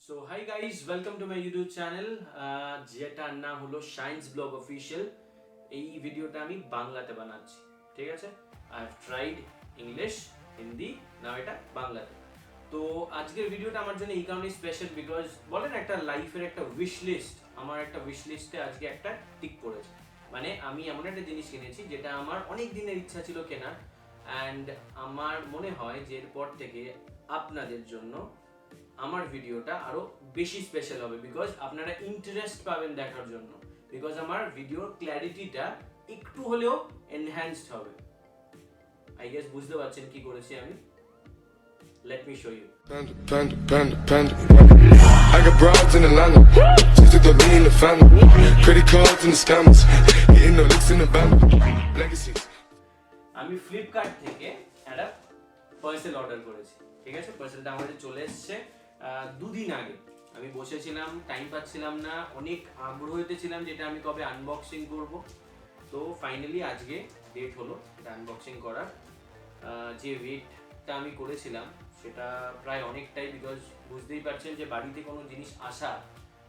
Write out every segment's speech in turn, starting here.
So hi guys, welcome to my YouTube channel যেটার নাম হলো sayanvlogofficial। এই ভিডিওটা আমি বাংলাতে বানাচ্ছি, ঠিক আছে? I have tried English, Hindi, নাও এটা বাংলাতে। তো আজকের ভিডিওটা আমার জন্য এই কারণে স্পেশাল বিকজ বলেন একটা লাইফের একটা উইশ লিস্ট, আমার একটা উইশ লিস্টে আজকে একটা টিক পড়েছে। মানে আমি এমন একটা জিনিস কিনেছি যেটা আমার অনেক দিনের ইচ্ছা ছিল কেনার, অ্যান্ড আমার মনে হয় যে এরপর থেকে আপনাদের জন্য আমার ভিডিওটা আরো বেশি স্পেশাল হবে বিকজ আপনারা ইন্টারেস্ট পাবেন দেখার জন্য, বিকজ আমার ভিডিওর ক্ল্যারিটিটা একটু হলেও এনহ্যান্সড হবে। আই গেস বুঝতে পারছেন কি করেছি আমি। Let me show you. I got broads in Atlanta, just took the lean in the family, credit cards and the scammers, hitting the licks in the band, legacies. আমি Flipkart থেকে একটা parcel order করেছি, ঠিক আছে? পার্সেলটা আমাদের চলে এসেছে দুদিন আগে। আমি বসেছিলাম, টাইম পাচ্ছিলাম না, অনেক আগ্রহীতে ছিলাম যেটা আমি কবে আনবক্সিং করব। তো ফাইনালি আজকে ডেট হলো এটা আনবক্সিং করার। যে ওয়েটটা আমি করেছিলাম সেটা প্রায় অনেকটাই, বিকজ বুঝতেই পারছেন যে বাড়িতে কোনো জিনিস আসা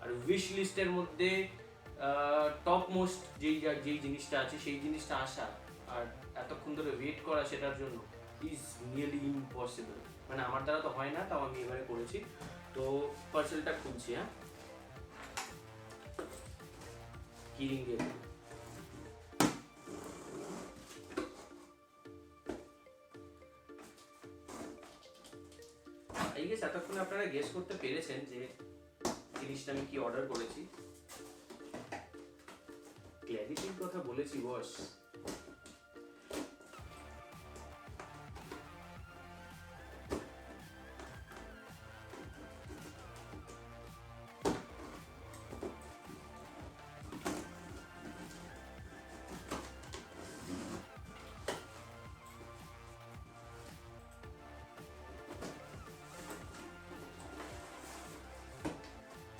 আর উইশ লিস্টের মধ্যে টপ মোস্ট যেই জিনিসটা আছে সেই জিনিসটা আসা আর এতক্ষণ ধরে ওয়েট করা সেটার জন্য ইজ নিয়ারলি ইম্পসিবল। মানে আমার দ্বারা তো হয় না, তাও আমি এবারে করেছি। তো পার্সেলটা খুলছি। হ্যাঁ, কি রিং দিয়ে এই গেস এতক্ষণে আপনারা গেস করতে পেরেছেন যে জিনিসটা আমি কি অর্ডার করেছি। ক্ল্যারিটির কথা বলেছি বস।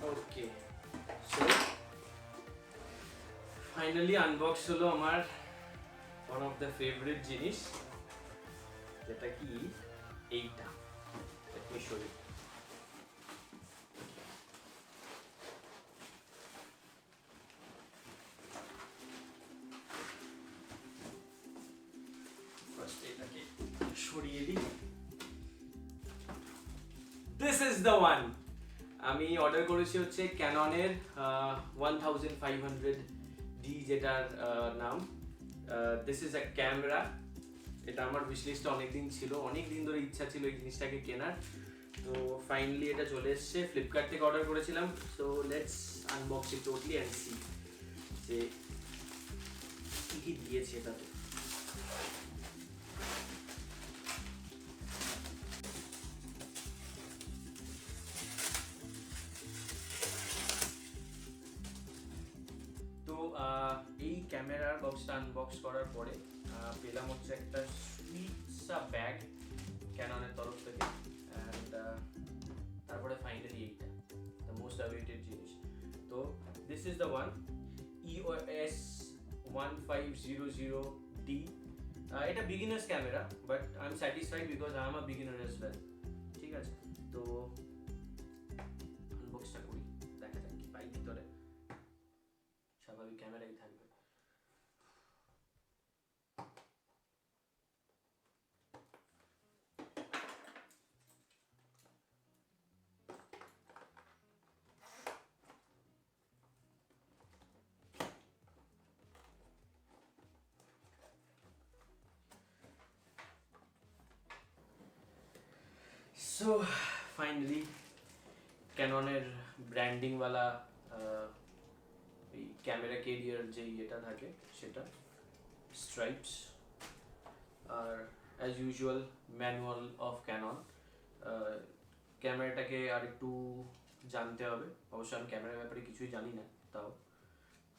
ওকে, সো ফাইনালি আনবক্স হলো আমার ওয়ান অফ দ্য ফেভারিট জিনিস, যেটা কি এইটা। Let me show you. First এটাকে সরিয়ে দিই। This is the one. আমি অর্ডার করেছি হচ্ছে ক্যাননের 1500D যেটার নাম। This is a camera. এটা আমার উইশ লিস্টে অনেকদিন ছিল, অনেকদিন ধরে ইচ্ছা ছিল এই জিনিসটাকে কেনার। তো ফাইনালি এটা চলে এসছে, ফ্লিপকার্ট থেকে অর্ডার করেছিলাম। So let's unbox it totally and see যে কি কি দিয়েছে এটাতে। তো এই ক্যামেরার বক্সটা আনবক্স করার পরে পেলাম হচ্ছে একটা সুইটসা ব্যাগ ক্যাননের তরফ থেকে, অ্যান্ড তারপরে ফাইনালি এইটা দ্য মোস্ট অ্যাওয়েটেড জিনিস। তো this is the one EOS 1500D। এটা beginners camera, but I am satisfied because I am a beginner as well. ঠিক আছে, তো আনবক্সটা করি, দেখা যাক কি পাই ভিতরে। স্বাভাবিক ক্যামেরাই থাকবে। সো ফাইনালি ক্যাননের ব্র্যান্ডিংওয়ালা এই ক্যামেরা কেরিয়ার যে ইয়েটা থাকে সেটা, স্ট্রাইপস, আর as usual manual of Canon. ক্যামেরাটাকে আর একটু জানতে হবে, অবশ্য আমি ক্যামেরার ব্যাপারে কিছুই জানি না তাও।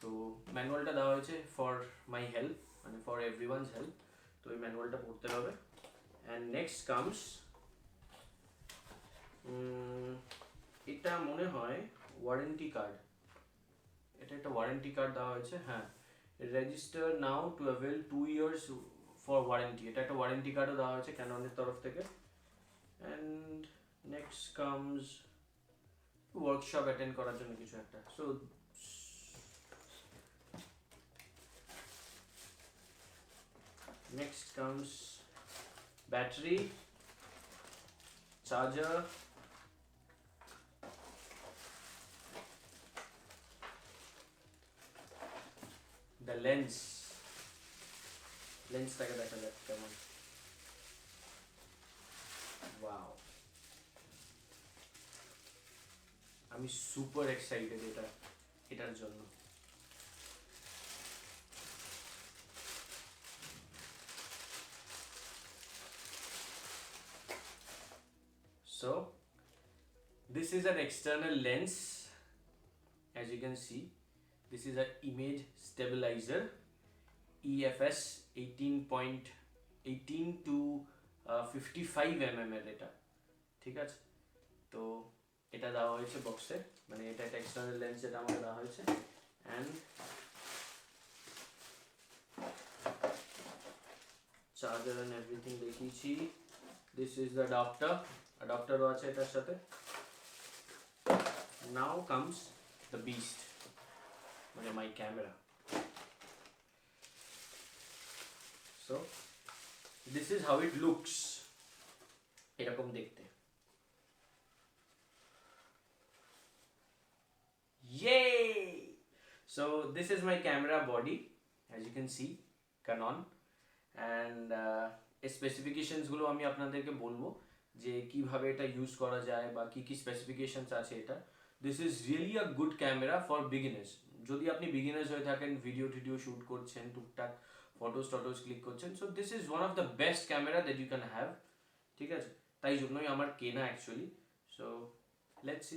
তো ম্যানুয়ালটা দেওয়া হয়েছে ফর মাই হেল্প, মানে ফর এভরিওয়ানস হেল্প। তো এই ম্যানুয়ালটা পড়তে হবে। অ্যান্ড নেক্সট কামস, এটা মনে হয় ওয়ারেন্টি কার্ড। এটা একটা ওয়ারেন্টি কার্ড দেওয়া হয়েছে। হ্যাঁ, register now two avail 2 years for warranty. এটা একটা ওয়ারেন্টি কার্ডও দেওয়া হয়েছে ক্যাননের তরফ থেকে। And next comes workshop attend করার জন্য কিছু একটা। So next comes battery, charger, the lens টাকে দেখা যাক কেমন। ওয়াও, আমি সুপার এক্সাইটেড এটার জন্য। So this is an external lens, as you can see. This is an image stabilizer, EFS 18 to 55 mm এর এটা, ঠিক আছে। তো এটা দেওয়া হয়েছে বক্সে, মানে এটা একটা এক্সটার্নাল লেন্স যেটা আমাকে দেওয়া হয়েছে। অ্যান্ড চার্জার অ্যান্ড এভরিথিং দেখিয়েছি। দিস ইজ দ্য অ্যাডাপ্টারও আছে এটার সাথে। নাও কামস দ্য বিস্ট, মানে my camera. So this is how it looks, এরকম দেখতে। Yay! So this is my camera body, as you can see, Canon, and এর specifications গুলো আমি আপনাদেরকে বলবো যে কিভাবে এটা ইউজ করা যায় বা কি কি স্পেসিফিকেশনস আছে এটা। This is really a good camera for beginners. যদি আপনি বিগিনার্স হয়ে থাকেন, ভিডিও শুট করছেন, টুকটাক ফটোস ক্লিক করছেন, so this is one of the best camera that you can have, ঠিক আছে। তাই জন্যই আমার কেনা অ্যাকচুয়ালি। So let's see.